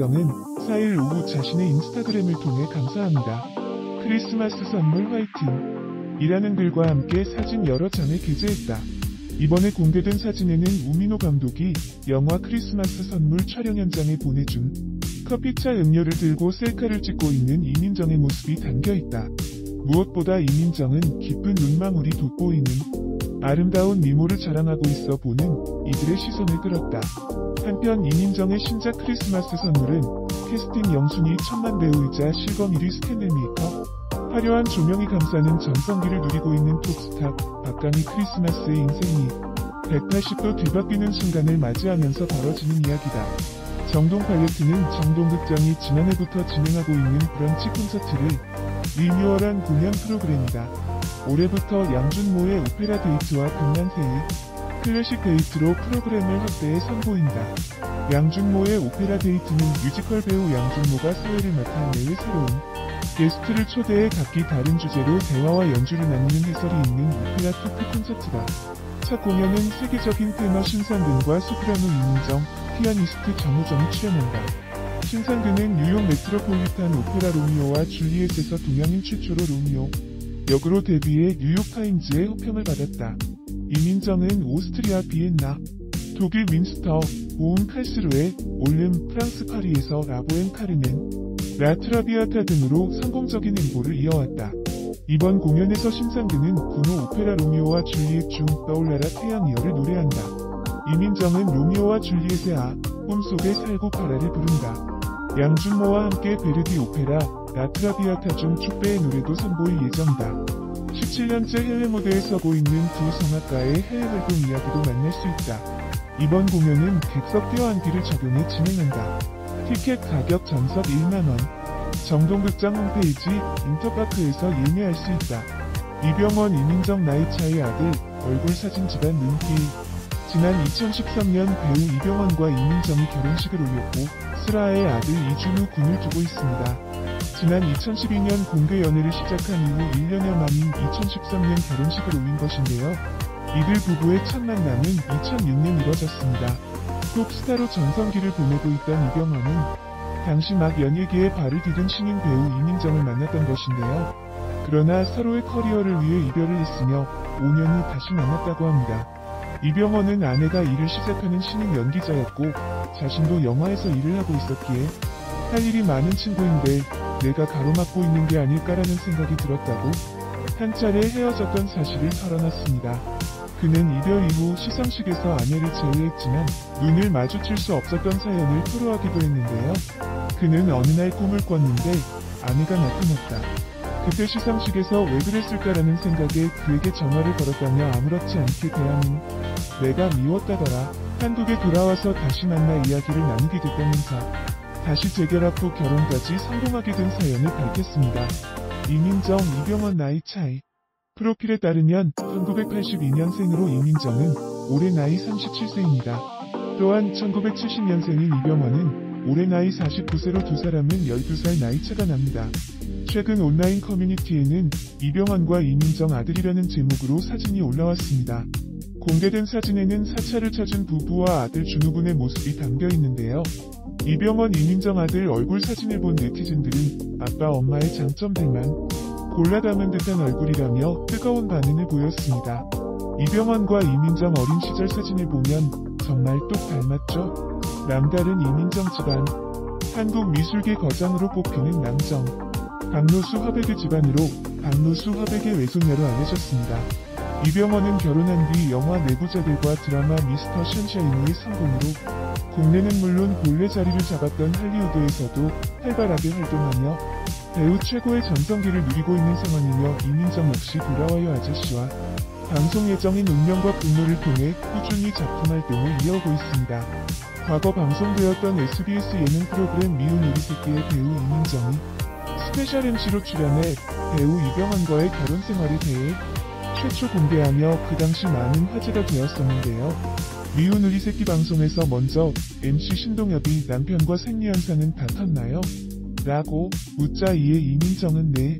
이민정은 4일 오후 자신의 인스타그램을 통해 감사합니다. 크리스마스 선물 화이팅! 이라는 글과 함께 사진 여러 장을 게재했다. 이번에 공개된 사진에는 우민호 감독이 영화 크리스마스 선물 촬영 현장에 보내준 커피차 음료를 들고 셀카를 찍고 있는 이민정의 모습이 담겨있다. 무엇보다 이민정은 깊은 눈망울이 돋보이는 아름다운 미모를 자랑하고 있어 보는 이들의 시선을 끌었다. 한편 이민정의 신작 크리스마스 선물은 캐스팅 영순위 천만 배우이자 실검 1위 스캔들 메이커, 화려한 조명이 감싸는 전성기를 누리고 있는 톱스타 박강희 크리스마스의 인생이 180도 뒤바뀌는 순간을 맞이하면서 벌어지는 이야기다. 정동 팔레트는 정동극장이 지난해부터 진행하고 있는 브런치 콘서트를 리뉴얼한 공연 프로그램이다. 올해부터 양준모의 오페라 데이트와 금난새의 클래식 데이트로 프로그램을 확대해 선보인다. 양준모의 오페라 데이트는 뮤지컬 배우 양준모가 사회를 맡은 매회 새로운 게스트를 초대해 각기 다른 주제로 대화와 연주를 나누는 해설이 있는 오페라 토크 콘서트다. 첫 공연은 세계적인 테너 신상근과 소프라노 이민정, 피아니스트 정우정이 출연한다. 신상근은 뉴욕 메트로폴리탄 오페라 로미오와 줄리엣에서 동양인 최초로 로미오 역으로 데뷔해 뉴욕타임즈의 호평을 받았다. 이민정은 오스트리아 비엔나, 독일 민스터, 보은 칼스루에, 올름 프랑스 파리에서 라보엔 카르멘, 라트라비아타 등으로 성공적인 행보를 이어왔다. 이번 공연에서 신상근은 군호 오페라 로미오와 줄리엣 중 떠올라라 태양이여를 노래한다. 이민정은 로미오와 줄리엣의 꿈속에 살고 파라를 부른다. 양준모와 함께 베르디 오페라, 라트라비아타 중 축배의 노래도 선보일 예정이다. 17년째 해외 무대에 서고 있는 두 성악가의 해외 활동 이야기도 만날 수 있다. 이번 공연은 객석 떼어앉기를 적용해 진행한다. 티켓 가격 전석 1만원. 정동극장 홈페이지 인터파크에서 예매할 수 있다. 이병헌 이민정 나이 차이 아들 얼굴 사진 집안 눈길. 지난 2013년 배우 이병헌과 이민정이 결혼식을 올렸고 슬아의 아들 이준우 군을 두고 있습니다. 지난 2012년 공개 연애를 시작한 이후 1년여 만인 2013년 결혼식을 올린 것인데요. 이들 부부의 첫 만남은 2006년 이뤄졌습니다. 톱스타로 전성기를 보내고 있던 이병헌은 당시 막 연예계에 발을 디딘 신인 배우 이민정을 만났던 것인데요. 그러나 서로의 커리어를 위해 이별을 했으며 5년 후 다시 만났다고 합니다. 이병헌은 아내가 일을 시작하는 신인 연기자였고 자신도 영화에서 일을 하고 있었기에 할 일이 많은 친구인데 내가 가로막고 있는 게 아닐까라는 생각이 들었다고 한 차례 헤어졌던 사실을 털어놨습니다. 그는 이별 이후 시상식에서 아내를 제외했지만 눈을 마주칠 수 없었던 사연을 토로하기도 했는데요. 그는 어느 날 꿈을 꿨는데 아내가 나타났다. 그때 시상식에서 왜 그랬을까라는 생각에 그에게 전화를 걸었다며 아무렇지 않게 대하는 내가 미웠다더라. 한국에 돌아와서 다시 만나 이야기를 나누게 됐다면서 다시 재결합 후 결혼까지 성공하게 된 사연을 밝혔습니다. 이민정, 이병헌 나이 차이. 프로필에 따르면 1982년생으로 이민정은 올해 나이 37세입니다. 또한 1970년생인 이병헌은 올해 나이 49세로 두 사람은 12살 나이차가 납니다. 최근 온라인 커뮤니티에는 이병헌과 이민정 아들이라는 제목으로 사진이 올라왔습니다. 공개된 사진에는 사찰을 찾은 부부와 아들 준우군의 모습이 담겨 있는데요. 이병헌 이민정 아들 얼굴 사진을 본 네티즌들은 아빠 엄마의 장점들만 골라 담은 듯한 얼굴이라며 뜨거운 반응을 보였습니다. 이병헌과 이민정 어린 시절 사진을 보면 정말 똑 닮았죠? 남다른 이민정 집안. 한국 미술계 거장으로 꼽히는 남정. 박노수 화백의 집안으로 박노수 화백의 외손녀로 알려졌습니다. 이병헌은 결혼한 뒤 영화 내부자들과 드라마 미스터 션샤인의 성공으로 국내는 물론 본래 자리를 잡았던 할리우드에서도 활발하게 활동하며 배우 최고의 전성기를 누리고 있는 상황이며 이민정 역시 돌아와요 아저씨와 방송 예정인 운명과 분노를 통해 꾸준히 작품 활동을 이어오고 있습니다. 과거 방송되었던 SBS 예능 프로그램 미운 우리 새끼의 배우 이민정이 스페셜 MC로 출연해 배우 이병헌과의 결혼 생활에 대해 최초 공개하며 그 당시 많은 화제가 되었었는데요. 미운 우리 새끼 방송에서 먼저 MC 신동엽이 남편과 생리현상은 다 텄나요? 라고 묻자 이에 이민정은 네,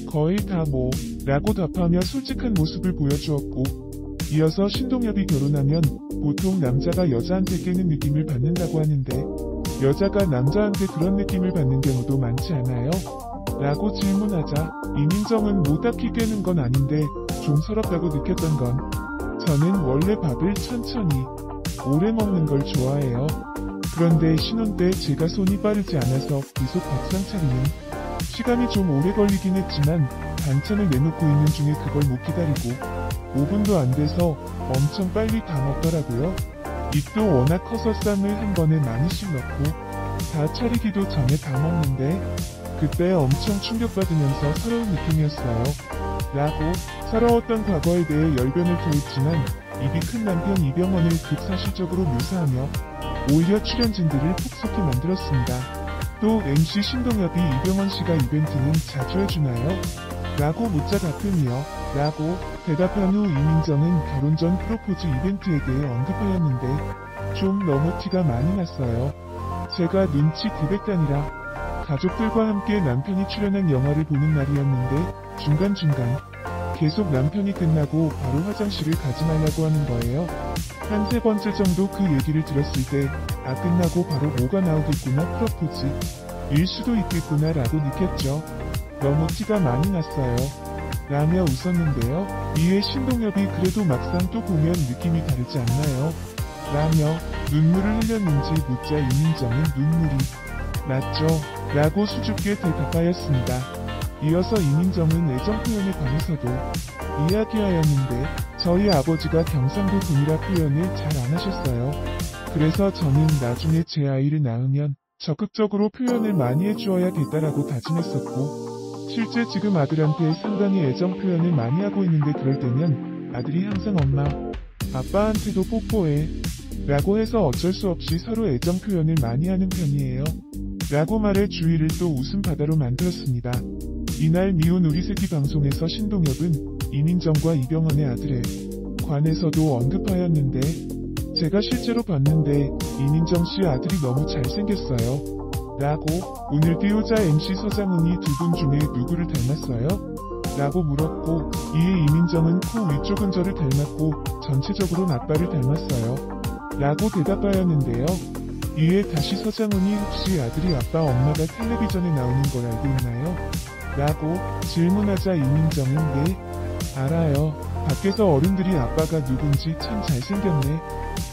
거의 다 뭐 라고 답하며 솔직한 모습을 보여주었고 이어서 신동엽이 결혼하면 보통 남자가 여자한테 깨는 느낌을 받는다고 하는데 여자가 남자한테 그런 느낌을 받는 경우도 많지 않아요? 라고 질문하자 이민정은 뭐 딱히 깨는 건 아닌데 좀 서럽다고 느꼈던 건 저는 원래 밥을 천천히 오래 먹는 걸 좋아해요. 그런데 신혼 때 제가 손이 빠르지 않아서 계속 밥상 차리는 시간이 좀 오래 걸리긴 했지만 반찬을 내놓고 있는 중에 그걸 못 기다리고 5분도 안 돼서 엄청 빨리 다 먹더라고요. 입도 워낙 커서 쌈을 한 번에 많이씩 넣고 다 차리기도 전에 다 먹는데 그때 엄청 충격받으면서 서러운 느낌이었어요. 라고 서러웠던 과거에 대해 열변을 토했지만 입이 큰 남편 이병헌을 극사실적으로 묘사하며 오히려 출연진들을 폭소히 만들었습니다. 또 MC 신동엽이 이병헌씨가 이벤트는 자주 해주나요? 라고 묻자 답변이요. 라고 대답한 후 이민정은 결혼 전 프로포즈 이벤트에 대해 언급하였는데 좀 너무 티가 많이 났어요. 제가 눈치 900단이라 가족들과 함께 남편이 출연한 영화를 보는 날이었는데 중간중간 계속 남편이 끝나고 바로 화장실을 가지 말라고 하는 거예요. 한 3번째 정도 그 얘기를 들었을 때 아 끝나고 바로 뭐가 나오겠구나 프로포즈 일 수도 있겠구나 라고 느꼈죠. 너무 티가 많이 났어요. 라며 웃었는데요. 이에 신동엽이 그래도 막상 또 보면 느낌이 다르지 않나요? 라며 눈물을 흘렸는지 묻자 이민정은 눈물이 났죠. 라고 수줍게 대답하였습니다. 이어서 이민정은 애정 표현에 관해서도 이야기하였는데 저희 아버지가 경상도 분이라 표현을 잘 안 하셨어요. 그래서 저는 나중에 제 아이를 낳으면 적극적으로 표현을 많이 해주어야겠다라고 다짐했었고 실제 지금 아들한테 상당히 애정 표현을 많이 하고 있는데 그럴 때면 아들이 항상 엄마, 아빠한테도 뽀뽀해 라고 해서 어쩔 수 없이 서로 애정 표현을 많이 하는 편이에요. 라고 말해 주위를 또 웃음바다로 만들었습니다. 이날 미운 우리 새끼 방송에서 신동엽은 이민정과 이병헌의 아들에 관해서도 언급하였는데 제가 실제로 봤는데 이민정씨 아들이 너무 잘생겼어요. 라고 오늘 띄우자 MC 서장훈이 두 분 중에 누구를 닮았어요? 라고 물었고 이에 이민정은 코 위쪽은 저를 닮았고 전체적으로는 아빠를 닮았어요. 라고 대답하였는데요. 이에 다시 서장훈이 혹시 아들이 아빠 엄마가 텔레비전에 나오는 걸 알고 있나요? 라고 질문하자 이민정은 네, 알아요. 밖에서 어른들이 아빠가 누군지 참 잘생겼네.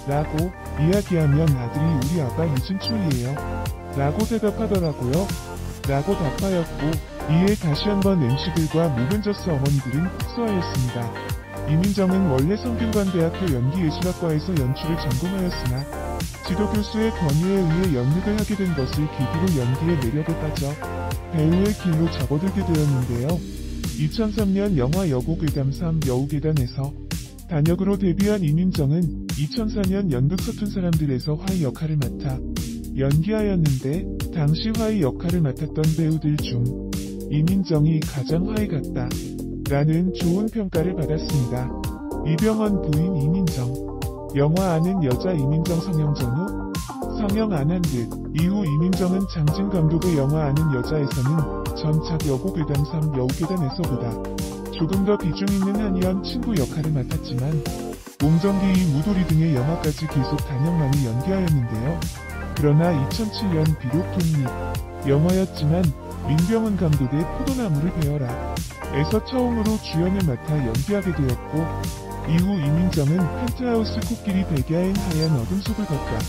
라고 이야기하면 아들이 우리 아빠 유진초이에요. 라고 대답하더라고요. 라고 답하였고 이에 다시 한번 MC들과 모벤져스 어머니들은 폭소하였습니다. 이민정은 원래 성균관대학교 연기예술학과에서 연출을 전공하였으나 지도교수의 권유에 의해 연극을 하게 된 것을 계기로 연기의 매력에 빠져 배우의 길로 접어들게 되었는데요. 2003년 영화 여고괴담 3 여우괴담에서 단역으로 데뷔한 이민정은 2004년 연극 서툰 사람들에서 화이 역할을 맡아 연기하였는데 당시 화이 역할을 맡았던 배우들 중 이민정이 가장 화이 같다 라는 좋은 평가를 받았습니다. 이병헌 부인 이민정, 영화 아는 여자 이민정 성형전후 성형 안 한 듯. 이후 이민정은 장진 감독의 영화 아는 여자에서는 전작 여고괴담 3 여우괴담에서보다 조금 더 비중 있는 한의원 친구 역할을 맡았지만 몽정기 무도리 등의 영화까지 계속 단역만을 연기하였는데요. 그러나 2007년 비록 독립 영화였지만 민병헌 감독의 포도나무를 베어라 에서 처음으로 주연을 맡아 연기하게 되었고 이후 이민정은 펜트하우스 코끼리 백야인 하얀 어둠 속을 걷다,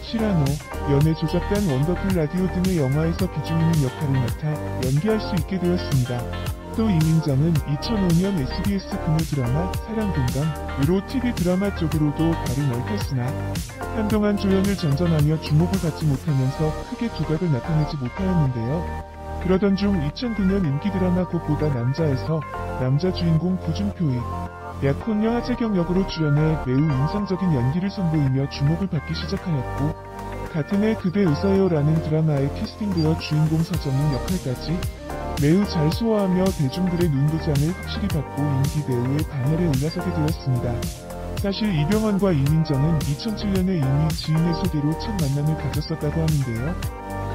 시라노, 연애조작단 원더풀 라디오 등의 영화에서 비중 있는 역할을 맡아 연기할 수 있게 되었습니다. 또 이민정은 2005년 SBS 금요 드라마 사랑동감으로 TV 드라마 쪽으로도 발을 넓혔으나 한동안 조연을 전전하며 주목을 받지 못하면서 크게 두각을 나타내지 못하였는데요. 그러던 중 2009년 인기 드라마 꽃보다 남자에서 남자 주인공 구준표의 약혼녀 하재경 역으로 출연해 매우 인상적인 연기를 선보이며 주목을 받기 시작하였고 같은 해 그대 웃어요라는 드라마에 캐스팅되어 주인공 서정인 역할까지 매우 잘 소화하며 대중들의 눈도장을 확실히 받고 인기 배우의 반열에 올라서게 되었습니다. 사실 이병헌과 이민정은 2007년에 이미 지인의 소개로 첫 만남을 가졌었다고 하는데요.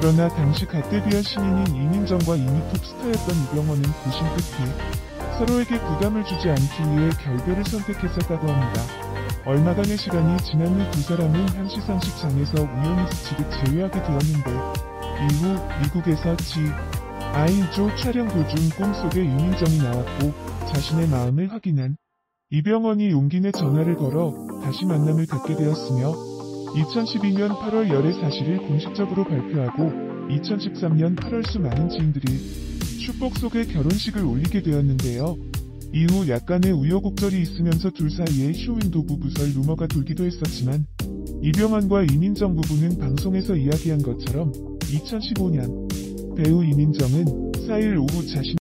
그러나 당시 갓 데뷔한 신인인 이민정과 이미 톱스타였던 이병헌은 고심 끝에 서로에게 부담을 주지 않기 위해 결별을 선택했었다고 합니다. 얼마간의 시간이 지난 후 두 사람은 한 시상식장에서 우연히 스치듯 재회하게 되었는데 이후 미국에서 G.I.조 촬영 도중 꿈속에 윤민정이 나왔고 자신의 마음을 확인한 이병헌이 용기 내 전화를 걸어 다시 만남을 갖게 되었으며 2012년 8월 열애 사실을 공식적으로 발표하고 2013년 8월 수많은 지인들이 축복 속에 결혼식을 올리게 되었는데요. 이후 약간의 우여곡절이 있으면서 둘 사이에 쇼윈도 부부설 루머가 돌기도 했었지만 이병헌과 이민정 부부는 방송에서 이야기한 것처럼 2015년 배우 이민정은 4일 오후 자신